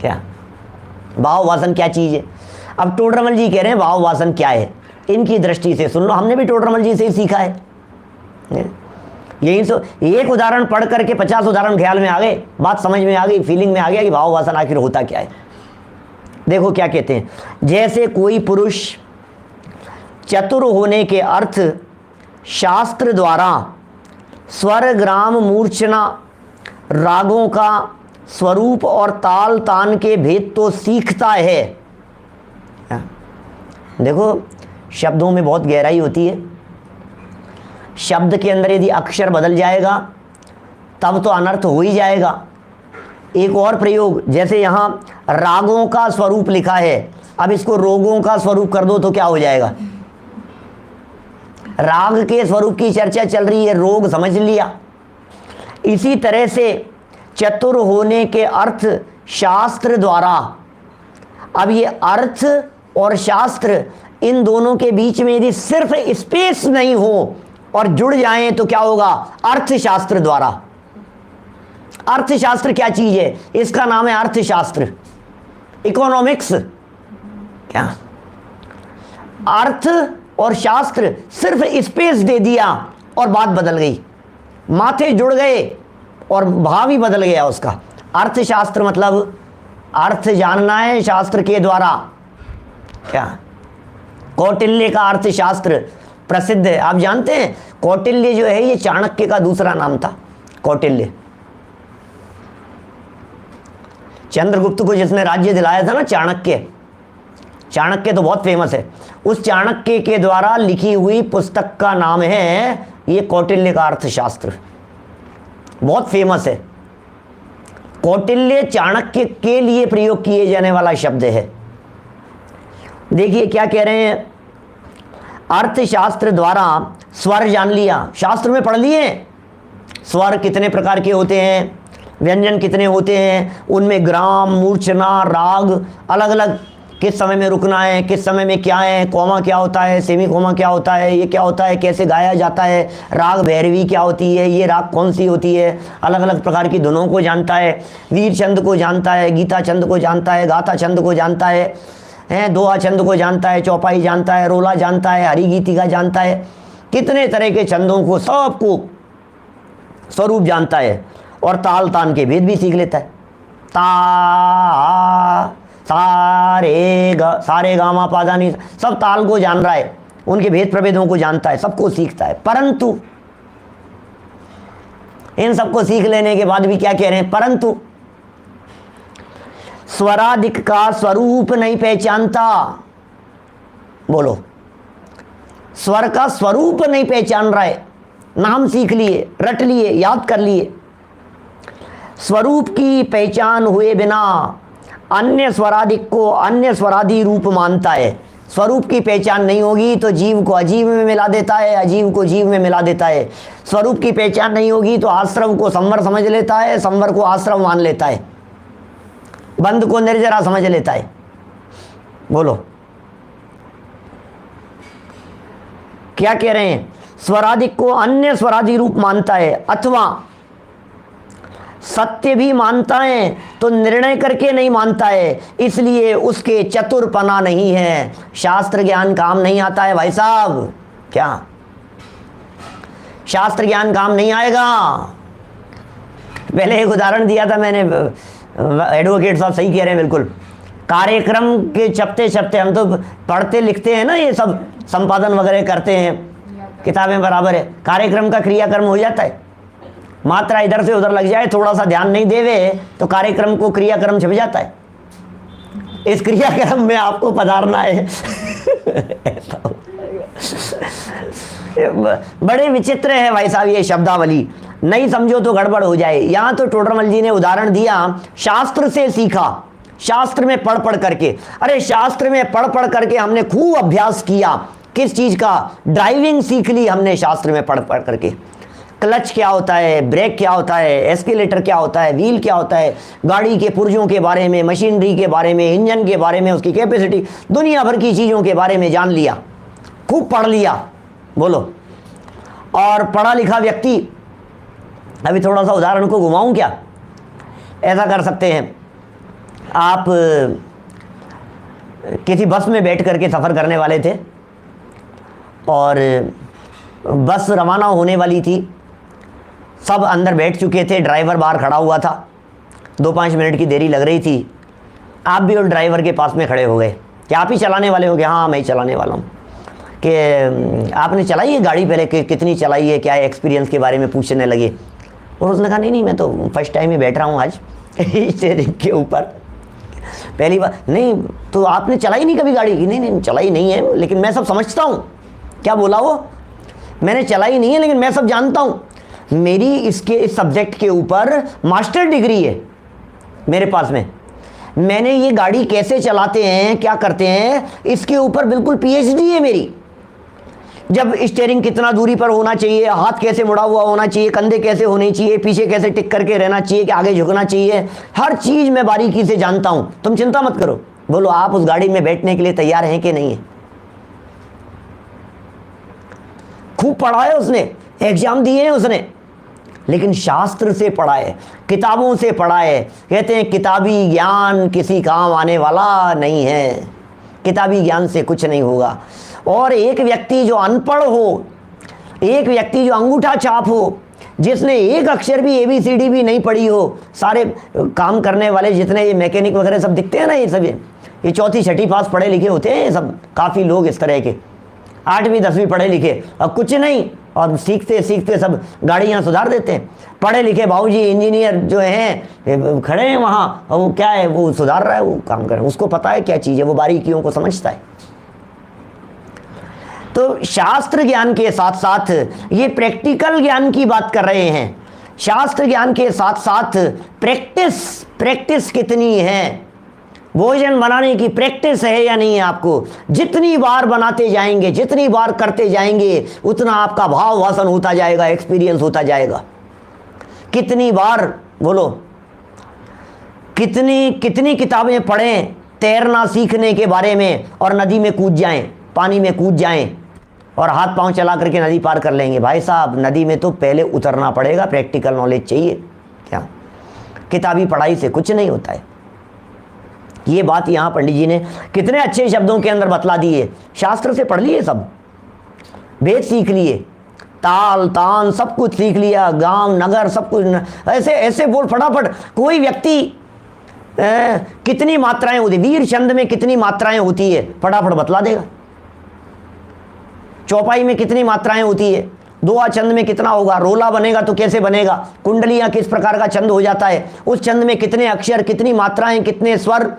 क्या भाव भाषण क्या चीज़ है? अब टोडरमल जी कह रहे हैं भाव भाषण क्या है, इनकी दृष्टि से सुन लो। हमने भी टोडरमल जी से ही सीखा है। यही तो एक उदाहरण पढ़ करके 50 उदाहरण ख्याल में आ गए, बात समझ में आ गई, फीलिंग में आ गया कि भाव भाषण आखिर होता क्या है। देखो क्या कहते हैं, जैसे कोई पुरुष चतुर होने के अर्थ शास्त्र द्वारा स्वर ग्राम मूर्छना रागों का स्वरूप और ताल तान के भेद तो सीखता है। देखो शब्दों में बहुत गहराई होती है। शब्द के अंदर यदि अक्षर बदल जाएगा तब तो अनर्थ हो ही जाएगा। एक और प्रयोग, जैसे यहाँ रागों का स्वरूप लिखा है, अब इसको रोगों का स्वरूप कर दो तो क्या हो जाएगा? राग के स्वरूप की चर्चा चल रही है, रोग समझ लिया। इसी तरह से चतुर होने के अर्थ शास्त्र द्वारा, अब ये अर्थ और शास्त्र इन दोनों के बीच में यदि सिर्फ स्पेस नहीं हो और जुड़ जाएं तो क्या होगा? अर्थशास्त्र द्वारा। अर्थशास्त्र क्या चीज है? इसका नाम है अर्थशास्त्र, इकोनॉमिक्स। क्या अर्थ और शास्त्र सिर्फ स्पेस दे दिया और बात बदल गई, माथे जुड़ गए और भाव ही बदल गया उसका। अर्थशास्त्र मतलब अर्थ जानना है शास्त्र के द्वारा। क्या कौटिल्य का अर्थशास्त्र प्रसिद्ध है, आप जानते हैं। कौटिल्य जो है ये चाणक्य का दूसरा नाम था। कौटिल्य चंद्रगुप्त को जिसने राज्य दिलाया था ना, चाणक्य। चाणक्य तो बहुत फेमस है। उस चाणक्य के द्वारा लिखी हुई पुस्तक का नाम है ये कौटिल्य का अर्थशास्त्र, बहुत फेमस है। कौटिल्य चाणक्य के लिए प्रयोग किए जाने वाला शब्द है। देखिए क्या कह रहे हैं, अर्थशास्त्र द्वारा स्वर जान लिया, शास्त्र में पढ़ लिए स्वर कितने प्रकार के होते हैं, व्यंजन कितने होते हैं, उनमें ग्राम मूर्छना राग अलग अलग, किस समय में रुकना है, किस समय में क्या है, कोमा क्या होता है, सेमी कोमा क्या होता है, ये क्या होता है, कैसे गाया जाता है, राग भैरवी क्या होती है, ये राग कौन सी होती है, अलग अलग प्रकार की धुनों को जानता है, वीर छंद को जानता है, गीता छंद को जानता है, गाथा छंद को जानता है, दोहा छंद को जानता है, चौपाई जानता है, रोला जानता है, हरिगीतिका जानता है, कितने तरह के छंदों को सबको स्वरूप जानता है और ताल तान के भेद भी सीख लेता है। ता सारे गामा पादानी सब ताल को जान रहा है, उनके भेद प्रभेदों को जानता है, सबको सीखता है। परंतु इन सबको सीख लेने के बाद भी क्या कह रहे हैं, परंतु स्वराधिक का स्वरूप नहीं पहचानता। बोलो, स्वर का स्वरूप नहीं पहचान रहा है। नाम सीख लिए, रट लिए, याद कर लिए, स्वरूप की पहचान हुए बिना अन्य स्वराधिक को अन्य स्वराधि रूप मानता है। स्वरूप की पहचान नहीं होगी तो जीव को अजीव में मिला देता है, अजीव को जीव में मिला देता है। स्वरूप की पहचान नहीं होगी तो आश्रम को संवर समझ लेता है, संवर को आश्रम मान लेता है, बंद को निर्जरा समझ लेता है। बोलो क्या कह रहे हैं, स्वराधिक को अन्य स्वराधि रूप मानता है, अथवा सत्य भी मानता है तो निर्णय करके नहीं मानता है, इसलिए उसके चतुरपना नहीं है, शास्त्र ज्ञान काम नहीं आता है। भाई साहब, क्या शास्त्र ज्ञान काम नहीं आएगा? पहले एक उदाहरण दिया था मैंने, एडवोकेट साहब सही कह रहे हैं बिल्कुल। कार्यक्रम के चपते चपते हम तो पढ़ते लिखते हैं ना, ये सब संपादन वगैरह करते हैं, किताबें बराबर है, कार्यक्रम का क्रियाकर्म हो जाता है। मात्रा इधर से उधर लग जाए, थोड़ा सा ध्यान नहीं देवे तो कार्यक्रम को क्रियाक्रम छिप जाता है। इस क्रियाक्रम में आपको पधारना है। बड़े विचित्र है भाई साहब ये शब्दावली, नहीं समझो तो गड़बड़ हो जाए। यहां तो टोडरमल जी ने उदाहरण दिया, शास्त्र से सीखा, शास्त्र में पढ़ पढ़ करके। अरे शास्त्र में पढ़ पढ़ करके हमने खूब अभ्यास किया, किस चीज का? ड्राइविंग सीख ली हमने शास्त्र में पढ़ पढ़ करके। क्लच क्या होता है, ब्रेक क्या होता है, एस्केलेटर क्या होता है, व्हील क्या होता है, गाड़ी के पुर्जों के बारे में, मशीनरी के बारे में, इंजन के बारे में, उसकी कैपेसिटी, दुनिया भर की चीज़ों के बारे में जान लिया, खूब पढ़ लिया। बोलो, और पढ़ा लिखा व्यक्ति, अभी थोड़ा सा उदाहरण को घुमाऊं क्या? ऐसा कर सकते हैं, आप किसी बस में बैठ करके सफ़र करने वाले थे और बस रवाना होने वाली थी, सब अंदर बैठ चुके थे, ड्राइवर बाहर खड़ा हुआ था, 2-5 मिनट की देरी लग रही थी, आप भी उस ड्राइवर के पास में खड़े हो गए कि आप ही चलाने वाले हो? कि हाँ मैं ही चलाने वाला हूँ। कि आपने चलाई है गाड़ी पहले, कि कितनी चलाई है, क्या है एक्सपीरियंस के बारे में पूछने लगे। और उसने कहा नहीं मैं तो फर्स्ट टाइम ही बैठ रहा हूँ आज स्टीयरिंग के ऊपर, पहली बार। नहीं तो आपने चलाई नहीं कभी गाड़ी? की नहीं चलाई नहीं है, लेकिन मैं सब समझता हूँ। क्या बोला वो? मैंने चलाई नहीं है लेकिन मैं सब जानता हूँ, मेरी इस सब्जेक्ट के ऊपर मास्टर डिग्री है मेरे पास में, मैंने ये गाड़ी कैसे चलाते हैं, क्या करते हैं, इसके ऊपर बिल्कुल पीएचडी है मेरी। जब स्टीयरिंग कितना दूरी पर होना चाहिए, हाथ कैसे मुड़ा हुआ होना चाहिए, कंधे कैसे होने चाहिए, पीछे कैसे टिक करके रहना चाहिए, कि आगे झुकना चाहिए, हर चीज मैं बारीकी से जानता हूं। तुम चिंता मत करो। बोलो, आप उस गाड़ी में बैठने के लिए तैयार हैं कि नहीं है? खूब पढ़ा है उसने, एग्जाम दिए हैं उसने, लेकिन शास्त्र से पढ़ा है, किताबों से पढ़ा है। कहते हैं किताबी ज्ञान किसी काम आने वाला नहीं है, किताबी ज्ञान से कुछ नहीं होगा। और एक व्यक्ति जो अनपढ़ हो, एक व्यक्ति जो अंगूठा छाप हो, जिसने एक अक्षर भी ABCD भी नहीं पढ़ी हो, सारे काम करने वाले जितने ये मैकेनिक वगैरह सब दिखते हैं ना, ये सब ये 4ठी 6ठी पास पढ़े लिखे होते हैं सब, काफ़ी लोग इस तरह के, 8वीं 10वीं पढ़े लिखे, और कुछ नहीं, और सीखते सीखते सब गाड़ियाँ सुधार देते हैं। पढ़े लिखे बाबूजी इंजीनियर जो हैं खड़े हैं वहाँ, और वो क्या है, वो सुधार रहा है, वो काम कर रहा है, उसको पता है क्या चीज़ है, वो बारीकियों को समझता है। तो शास्त्र ज्ञान के साथ साथ ये प्रैक्टिकल ज्ञान की बात कर रहे हैं। शास्त्र ज्ञान के साथ साथ प्रैक्टिस कितनी है, भोजन बनाने की प्रैक्टिस है या नहीं है आपको? जितनी बार बनाते जाएंगे, जितनी बार करते जाएंगे, उतना आपका भाव वासन होता जाएगा, एक्सपीरियंस होता जाएगा। कितनी बार, बोलो, कितनी किताबें पढ़ें तैरना सीखने के बारे में, और नदी में कूद जाएं, पानी में कूद जाएं और हाथ पांव चला करके नदी पार कर लेंगे। भाई साहब, नदी में तो पहले उतरना पड़ेगा, प्रैक्टिकल नॉलेज चाहिए। क्या किताबी पढ़ाई से कुछ नहीं होता है। ये बात यहाँ पंडित जी ने कितने अच्छे शब्दों के अंदर बतला दी है। शास्त्र से पढ़ लिए, सब वेद सीख लिए, ताल तान सब कुछ सीख लिया, गांव नगर सब कुछ ऐसे ऐसे बोल फटाफट। कोई व्यक्ति कितनी मात्राएं होती, वीर छंद में कितनी मात्राएं होती है, फटाफट बतला देगा। चौपाई में कितनी मात्राएं होती है, दोहा छंद में कितना होगा, रोला बनेगा तो कैसे बनेगा, कुंडलियां किस प्रकार का छंद हो जाता है, उस छंद में कितने अक्षर, कितनी मात्राएं, कितने स्वर,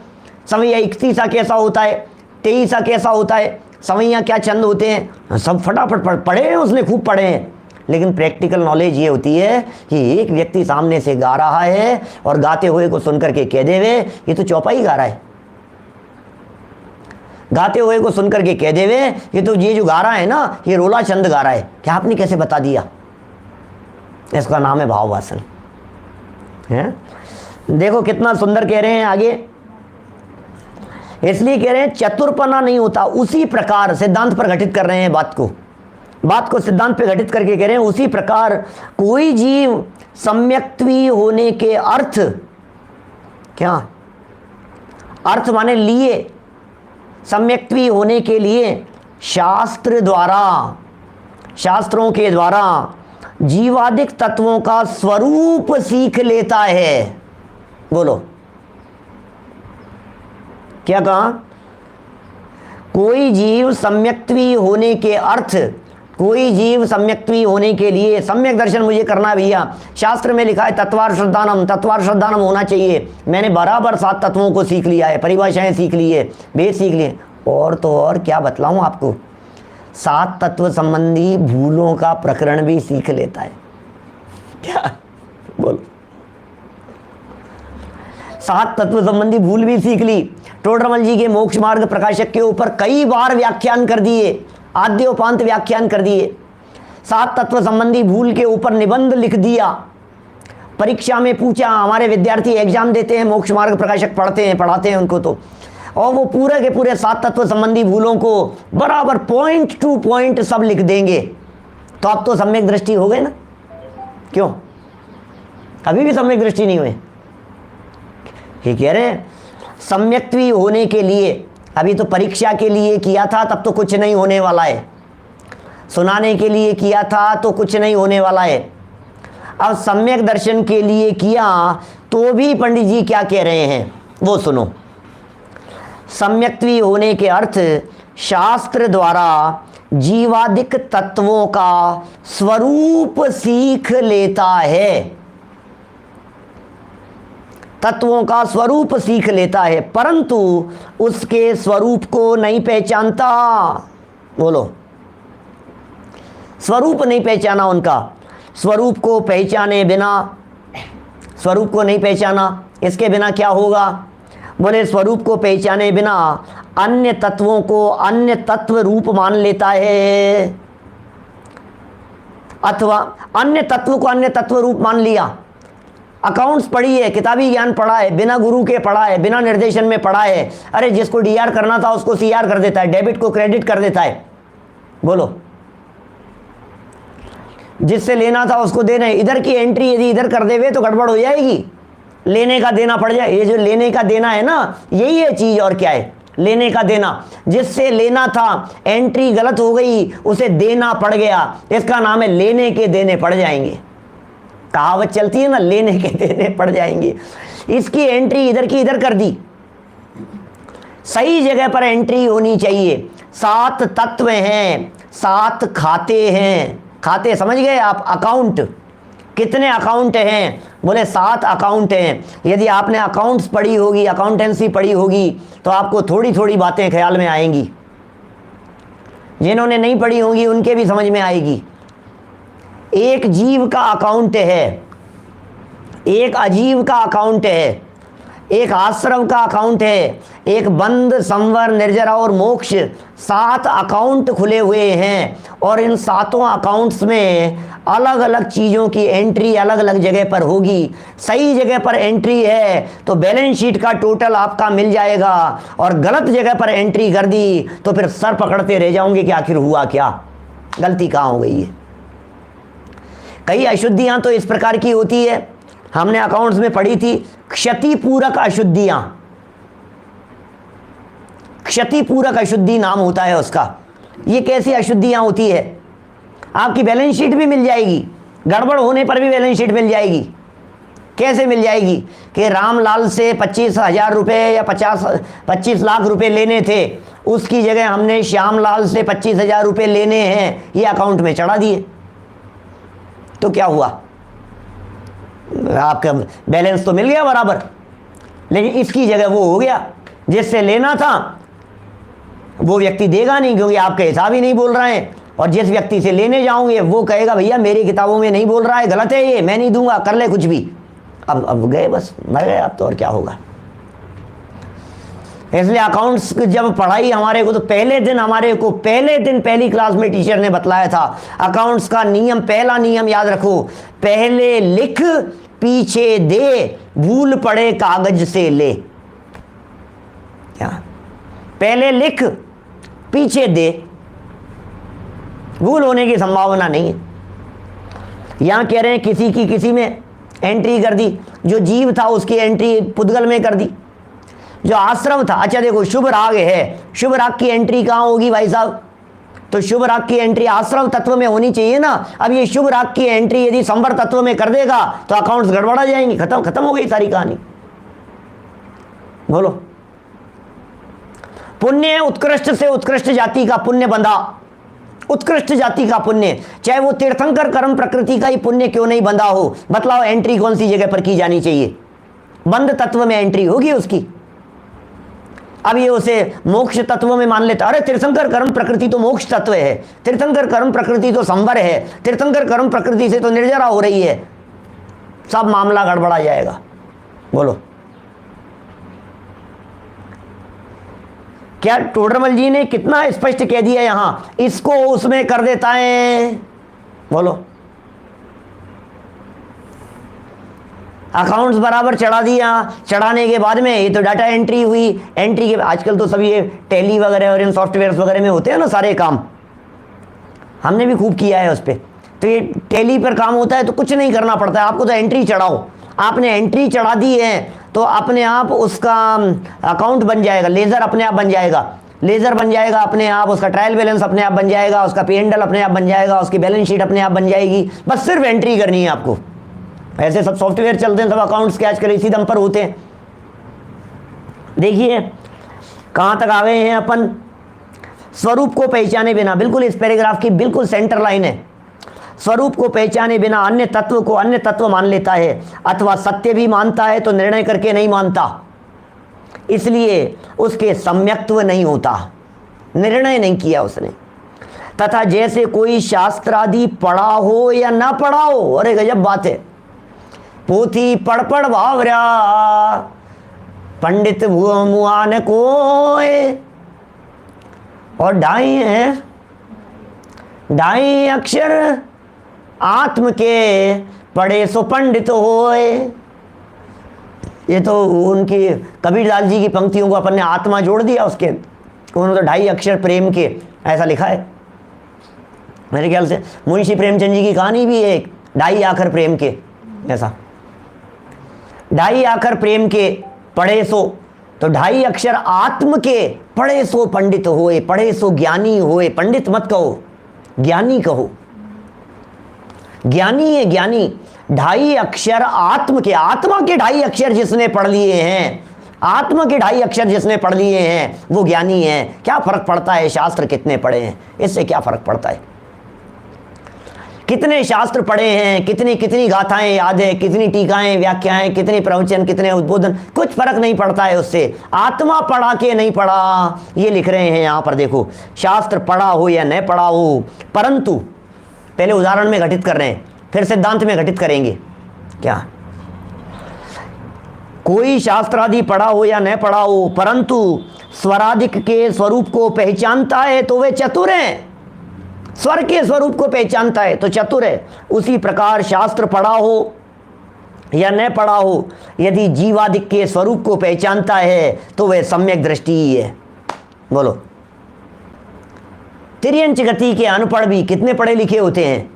सवैया 31 कैसा होता है, 23 कैसा होता है, सवैया क्या छंद होते हैं, सब फटाफट पढ़े हैं उसने, खूब पढ़े हैं। लेकिन प्रैक्टिकल नॉलेज ये होती है कि एक व्यक्ति सामने से गा रहा है और गाते हुए को सुनकर के कह देवे ये तो चौपाई गा रहा है, गाते हुए को सुनकर के कह देवे ये तो ये जो गा रहा है ना ये रोला छंद गा रहा है। क्या आपने कैसे बता दिया? इसका नाम है भाव वासन है। देखो कितना सुंदर कह रहे हैं आगे, इसलिए कह रहे हैं चतुरपना नहीं होता, उसी प्रकार सिद्धांत पर घटित कर रहे हैं बात को सिद्धांत पे घटित करके कह रहे हैं उसी प्रकार कोई जीव सम्यक्त्वी होने के अर्थ, क्या अर्थ माने लिए, सम्यक्त्वी होने के लिए शास्त्रों के द्वारा जीवादिक तत्वों का स्वरूप सीख लेता है। बोलो क्या कहा? कोई जीव सम्यक्त्वी होने के अर्थ कोई जीव सम्यक्त्वी होने के लिए सम्यक दर्शन मुझे करना है भैया। शास्त्र में लिखा है तत्वार श्रद्धानम होना चाहिए। मैंने बराबर 7 तत्वों को सीख लिया है, परिभाषाएं सीख ली है, वेद सीख लिए, और तो और क्या बतलाऊं आपको, 7 तत्व संबंधी भूलों का प्रकरण भी सीख लेता है। क्या बोलो, 7 तत्व संबंधी भूल भी सीख ली। टोडरमल जी के मोक्ष मार्ग प्रकाशक के ऊपर कई बार व्याख्यान कर दिए, आद्योपांत व्याख्यान कर दिए। 7 तत्व संबंधी भूल के ऊपर निबंध लिख दिया। परीक्षा में पूछा, हमारे विद्यार्थी एग्जाम देते हैं, मोक्ष मार्ग प्रकाशक पढ़ाते हैं उनको तो, और वो पूरे के पूरे 7 तत्व संबंधी भूलों को बराबर पॉइंट टू पॉइंट सब लिख देंगे। तो अब तो सम्यक दृष्टि हो गए ना? क्यों अभी भी सम्यक दृष्टि नहीं हुए? ये कह रहे हैं सम्यक्त्वी होने के लिए, अभी तो परीक्षा के लिए किया था, तब तो कुछ नहीं होने वाला है। सुनाने के लिए किया था तो कुछ नहीं होने वाला है। अब सम्यक दर्शन के लिए किया तो भी पंडित जी क्या कह रहे हैं वो सुनो। सम्यक्त्वी होने के अर्थ शास्त्र द्वारा जीवादिक तत्वों का स्वरूप सीख लेता है, तत्वों का स्वरूप सीख लेता है, परंतु उसके स्वरूप को नहीं पहचानता। बोलो, स्वरूप नहीं पहचाना उनका। स्वरूप को पहचाने बिना, स्वरूप को नहीं पहचाना, इसके बिना क्या होगा? बोले स्वरूप को पहचाने बिना अन्य तत्वों को अन्य तत्व रूप मान लेता है, अथवा अन्य तत्व को अन्य तत्व रूप मान लिया। अकाउंट्स पढ़ी है, किताबी ज्ञान पढ़ा है, बिना गुरु के पढ़ा है, बिना निर्देशन में पढ़ा है। अरे जिसको डीआर करना था उसको सीआर कर देता है, डेबिट को क्रेडिट कर देता है। बोलो, जिससे लेना था उसको देना है। इधर की एंट्री यदि इधर कर देवे तो गड़बड़ हो जाएगी, लेने का देना पड़ जाए। ये जो लेने का देना है ना, यही है चीज, और क्या है? लेने का देना। जिससे लेना था एंट्री गलत हो गई, उसे देना पड़ गया, इसका नाम है लेने के देने पड़ जाएंगे। कहावत चलती है ना, लेने के देने पड़ जाएंगे। इसकी एंट्री इधर की इधर कर दी, सही जगह पर एंट्री होनी चाहिए। 7 तत्व हैं, 7 खाते हैं। खाते समझ गए आप? अकाउंट, कितने अकाउंट हैं? बोले 7 अकाउंट हैं। यदि आपने अकाउंट्स पढ़ी होगी, अकाउंटेंसी पढ़ी होगी, तो आपको थोड़ी थोड़ी बातें ख्याल में आएंगी। जिन्होंने नहीं पढ़ी होंगी उनके भी समझ में आएगी। एक जीव का अकाउंट है, एक अजीव का अकाउंट है, एक आश्रम का अकाउंट है, एक बंद, संवर, निर्जरा और मोक्ष, 7 अकाउंट खुले हुए हैं। और इन 7 अकाउंट्स में अलग अलग चीज़ों की एंट्री अलग अलग जगह पर होगी। सही जगह पर एंट्री है तो बैलेंस शीट का टोटल आपका मिल जाएगा, और गलत जगह पर एंट्री कर दी तो फिर सर पकड़ते रह जाओगे कि आखिर हुआ क्या, गलती कहाँ हो गई है। कई अशुद्धियाँ तो इस प्रकार की होती है, हमने अकाउंट्स में पढ़ी थी, क्षतिपूरक अशुद्धियां। क्षतिपूरक अशुद्धि नाम होता है उसका। ये कैसी अशुद्धियां होती है? आपकी बैलेंस शीट भी मिल जाएगी, गड़बड़ होने पर भी बैलेंस शीट मिल जाएगी। कैसे मिल जाएगी? कि रामलाल से 25,000 रुपये या 25 लाख रुपए लेने थे, उसकी जगह हमने श्यामलाल से 25,000 रुपये लेने हैं, ये अकाउंट में चढ़ा दिए, तो क्या हुआ? आपका बैलेंस तो मिल गया बराबर, लेकिन इसकी जगह वो हो गया। जिससे लेना था वो व्यक्ति देगा नहीं, क्योंकि आपका हिसाब ही नहीं बोल रहा है। और जिस व्यक्ति से लेने जाओगे वो कहेगा भैया मेरी किताबों में नहीं बोल रहा है, गलत है ये, मैं नहीं दूंगा, कर ले कुछ भी। अब गए, बस मर गए। अब तो और क्या होगा। इसलिए अकाउंट्स जब पढ़ाई हमारे को, तो पहले दिन पहली क्लास में टीचर ने बतलाया था अकाउंट्स का नियम। पहला नियम याद रखो, पहले लिख पीछे दे, भूल पड़े कागज से ले। क्या? पहले लिख पीछे दे, भूल होने की संभावना नहीं है। यहां कह रहे हैं किसी की किसी में एंट्री कर दी, जो जीव था उसकी एंट्री पुद्गल में कर दी, जो आश्रम था। अच्छा देखो, शुभ राग है, शुभ राग की एंट्री कहाँ होगी भाई साहब? तो शुभ राग की एंट्री आश्रम तत्व में होनी चाहिए ना। अब ये शुभ राग की एंट्री यदि संवर तत्व में कर देगा तो अकाउंट्स गड़बड़ा जाएंगे, खत्म हो गई सारी कहानी। बोलो, पुण्य उत्कृष्ट से उत्कृष्ट जाति का पुण्य बंधा, उत्कृष्ट जाति का पुण्य, चाहे वो तीर्थंकर कर्म प्रकृति का ही पुण्य क्यों नहीं बंधा हो, बतलाओ एंट्री कौन सी जगह पर की जानी चाहिए? बंध तत्व में एंट्री होगी उसकी। अब ये उसे मोक्ष तत्व में मान लेता, अरे तीर्थंकर कर्म प्रकृति तो मोक्ष तत्व है, तीर्थंकर कर्म प्रकृति तो संवर है, तीर्थंकर कर्म प्रकृति से तो निर्जरा हो रही है, सब मामला गड़बड़ा जाएगा। बोलो, क्या टोडरमल जी ने कितना स्पष्ट कह दिया यहां, इसको उसमें कर देता है। बोलो, अकाउंट्स बराबर चढ़ा दिया, चढ़ाने के बाद में ये तो डाटा एंट्री हुई, एंट्री के आजकल तो सब ये टैली वगैरह और इन सॉफ्टवेयर्स वगैरह में होते हैं ना सारे काम, हमने भी खूब किया है उस पर। तो ये टैली पर काम होता है तो कुछ नहीं करना पड़ता है आपको, तो एंट्री चढ़ाओ, आपने एंट्री चढ़ा दी है तो अपने आप उसका अकाउंट बन जाएगा, लेज़र अपने आप बन जाएगा, लेज़र बन जाएगा अपने आप, उसका ट्रायल बैलेंस अपने आप बन जाएगा, उसका P&L अपने आप बन जाएगा, उसकी बैलेंस शीट अपने आप बन जाएगी, बस सिर्फ एंट्री करनी है आपको। ऐसे सब सॉफ्टवेयर चलते हैं, सब अकाउंट्स के आजकल इसी दम पर होते हैं। देखिए कहाँ तक आ गए हैं अपन, स्वरूप को पहचाने बिना, बिल्कुल इस पैराग्राफ की बिल्कुल सेंटर लाइन है, स्वरूप को पहचाने बिना अन्य तत्व को अन्य तत्व मान लेता है, अथवा सत्य भी मानता है तो निर्णय करके नहीं मानता, इसलिए उसके सम्यक्त्व नहीं होता, निर्णय नहीं किया उसने। तथा जैसे कोई शास्त्र आदि पढ़ा हो या ना पढ़ा हो, अरे गजब बात है, पोथी पढ़ पढ़ भावरा पंडित मुआन कोय, और ढाई अक्षर आत्म के पढ़े सो पंडित होए। ये तो उनकी कबीरदास जी की पंक्तियों को अपन ने आत्मा जोड़ दिया उसके, उन्होंने तो 2.5 अक्षर प्रेम के ऐसा लिखा है। मेरे ख्याल से मुंशी प्रेमचंद जी की कहानी भी है 2.5 आखर प्रेम के, ऐसा 2.5 आखर प्रेम के पढ़े सो, तो 2.5 अक्षर आत्म के पढ़े सो पंडित होए, पढ़े सो ज्ञानी होए, पंडित मत कहो ज्ञानी कहो, ज्ञानी है ज्ञानी। 2.5 अक्षर आत्म के, आत्मा के 2.5 अक्षर जिसने पढ़ लिए हैं, आत्मा के 2.5 अक्षर जिसने पढ़ लिए हैं वो ज्ञानी है। क्या फर्क पड़ता है शास्त्र कितने पढ़े हैं, इससे क्या फर्क पड़ता है, कितने शास्त्र पढ़े हैं, कितनी कितनी गाथाएं याद है, कितनी टीकाएं व्याख्याएं, कितने प्रवचन, कितने उद्बोधन, कुछ फर्क नहीं पड़ता है उससे। आत्मा पढ़ा के नहीं पढ़ा, ये लिख रहे हैं यहाँ पर देखो, शास्त्र पढ़ा हो या न पढ़ा हो, परंतु पहले उदाहरण में घटित कर रहे हैं, फिर सिद्धांत में घटित करेंगे। क्या कोई शास्त्र आदि पढ़ा हो या न पढ़ा हो, परंतु स्वराधिक के स्वरूप को पहचानता है तो वे चतुर हैं, स्वर के स्वरूप को पहचानता है तो चतुर है। उसी प्रकार शास्त्र पढ़ा हो या न पढ़ा हो, यदि जीवादिक के स्वरूप को पहचानता है तो वह सम्यक दृष्टि ही है। बोलो, तिर्यंच गति के अनपढ़ भी कितने पढ़े लिखे होते हैं,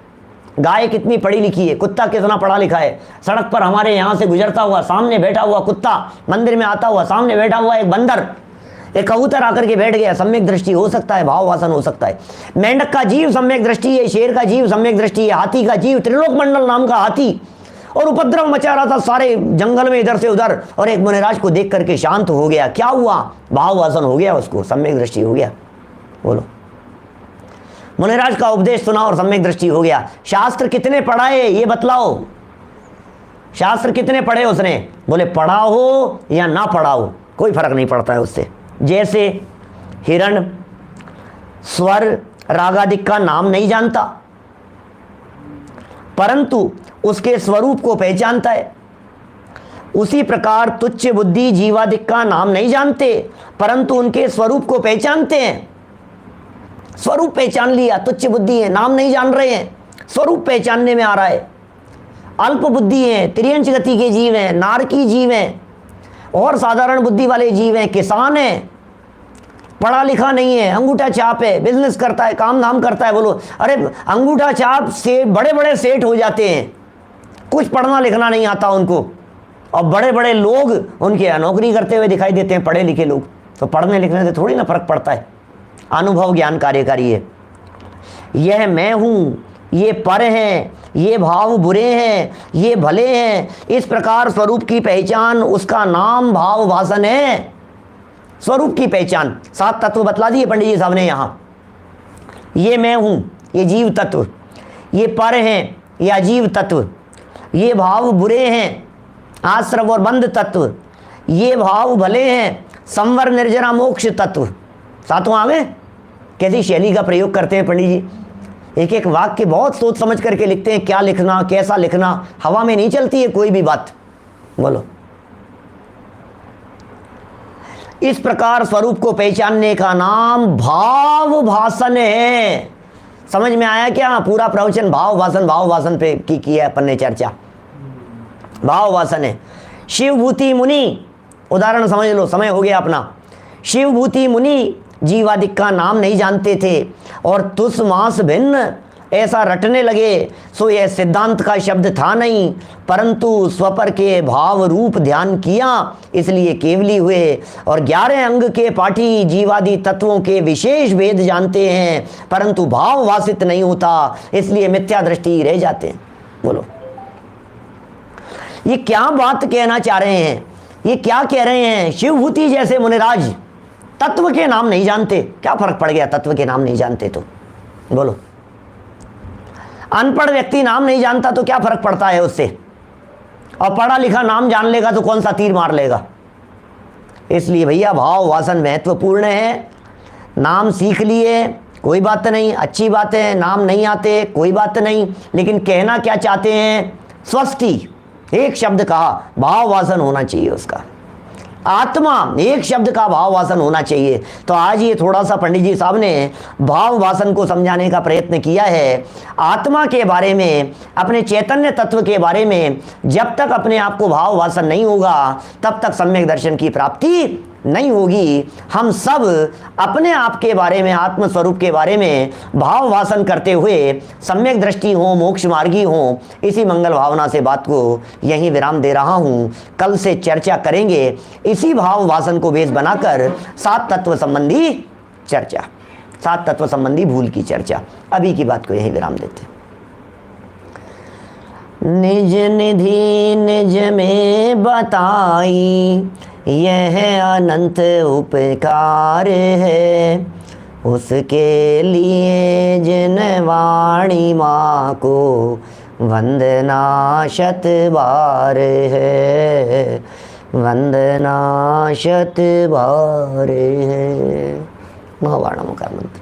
गाय कितनी पढ़ी लिखी है, कुत्ता कितना पढ़ा लिखा है। सड़क पर हमारे यहाँ से गुजरता हुआ सामने बैठा हुआ कुत्ता, मंदिर में आता हुआ सामने बैठा हुआ एक बंदर, एक कबूतर आकर के बैठ गया, सम्यक दृष्टि हो सकता है, भाव वासन हो सकता है। मेंढक का जीव सम्यक दृष्टि है, शेर का जीव सम्यक दृष्टि है, हाथी का जीव, त्रिलोक मंडल नाम का हाथी, और उपद्रव मचा रहा था सारे जंगल में इधर से उधर, और एक मुनिराज को देख करके शांत हो गया। क्या हुआ, भाव वासन हो गया, उसको सम्यक दृष्टि हो गया। बोलो, मुनिराज का उपदेश सुना और सम्यक दृष्टि हो गया। शास्त्र कितने पढ़ाए ये बतलाओ, शास्त्र कितने पढ़े उसने? बोले पढ़ा हो या ना पढ़ा हो कोई फर्क नहीं पड़ता है उससे। जैसे हिरण स्वर रागादिक का नाम नहीं जानता, परंतु उसके स्वरूप को पहचानता है, उसी प्रकार तुच्छ बुद्धि जीवादिक का नाम नहीं जानते, परंतु उनके स्वरूप को पहचानते हैं। स्वरूप पहचान लिया, तुच्छ बुद्धि है, नाम नहीं जान रहे हैं, स्वरूप पहचानने में आ रहा है। अल्प बुद्धि है, त्रियंच गति के जीव हैं, नारकी जीव हैं, और साधारण बुद्धि वाले जीव हैं, किसान है, पढ़ा लिखा नहीं है, अंगूठा छाप है, बिजनेस करता है, काम धाम करता है। बोलो, अरे अंगूठा छाप से बड़े बड़े सेठ हो जाते हैं, कुछ पढ़ना लिखना नहीं आता उनको, और बड़े बड़े लोग उनके नौकरी करते हुए दिखाई देते हैं, पढ़े लिखे लोग। तो पढ़ने लिखने से थोड़ी ना फर्क पड़ता है, अनुभव ज्ञान कार्यकारी है। यह मैं हूँ, ये पर हैं, ये भाव बुरे हैं, ये भले हैं, इस प्रकार स्वरूप की पहचान, उसका नाम भाव वासन है। स्वरूप की पहचान 7 तत्व बतला दिए पंडित जी साहब ने यहाँ। ये मैं हूँ, ये जीव तत्व, ये पर हैं, ये अजीव तत्व, ये भाव बुरे हैं, आश्रव और बंध तत्व, ये भाव भले हैं, संवर निर्जरा मोक्ष तत्व। सातों आ गए। कैसी शैली का प्रयोग करते हैं पंडित जी, एक एक वाक्य बहुत सोच समझ करके लिखते हैं। क्या लिखना, कैसा लिखना, हवा में नहीं चलती है कोई भी बात। बोलो। इस प्रकार स्वरूप को पहचानने का नाम भाव भाषण है। समझ में आया क्या? पूरा प्रवचन भाव भाषण पे की है अपन ने चर्चा। भाव भाषण है। शिवभूति मुनि, उदाहरण समझ लो, समय हो गया अपना। शिवभूति मुनि जीवादिक का नाम नहीं जानते थे और तुस मास भिन्न ऐसा रटने लगे, सो यह सिद्धांत का शब्द था नहीं, परंतु स्वपर के भाव रूप ध्यान किया, इसलिए केवली हुए। और 11 अंग के पाठी जीवादि तत्वों के विशेष भेद जानते हैं, परंतु भाव वासित नहीं होता, इसलिए मिथ्या दृष्टि रह जाते हैं। बोलो, ये क्या बात कहना चाह रहे हैं? ये क्या कह रहे हैं? शिवभूति जैसे मुनिराज तत्व के नाम नहीं जानते, क्या फर्क पड़ गया तत्व के नाम नहीं जानते तो? बोलो, अनपढ़ व्यक्ति नाम नहीं जानता तो क्या फर्क पड़ता है उससे, और पढ़ा लिखा नाम जान लेगा तो कौन सा तीर मार लेगा। इसलिए भैया भाव वासन महत्वपूर्ण है। नाम सीख लिए कोई बात नहीं, अच्छी बात है। नाम नहीं आते कोई बात नहीं, लेकिन कहना क्या चाहते हैं? स्वस्ति, एक शब्द कहा, भाव वासन होना चाहिए उसका। आत्मा, एक शब्द का भाव वासन होना चाहिए। तो आज ये थोड़ा सा पंडित जी साहब ने भाव वासन को समझाने का प्रयत्न किया है। आत्मा के बारे में, अपने चैतन्य तत्व के बारे में जब तक अपने आप को भाव वासन नहीं होगा तब तक सम्यक दर्शन की प्राप्ति नहीं होगी। हम सब अपने आप के बारे में, आत्म स्वरूप के बारे में भाव वासन करते हुए सम्यक दृष्टि हो, मोक्ष मार्गी हो, इसी मंगल भावना से बात को यहीं विराम दे रहा हूँ। कल से चर्चा करेंगे इसी भाव वासन को बेस बनाकर 7 तत्व संबंधी चर्चा, 7 तत्व संबंधी भूल की चर्चा। अभी की बात को यहीं विराम देते। निज निधि निज में बताई, यह अनंत उपकार है, उसके लिए जिन वाणी माँ को वंदना शत बार है, वंदना शत बार है। महावाणा मुकार मंत्र।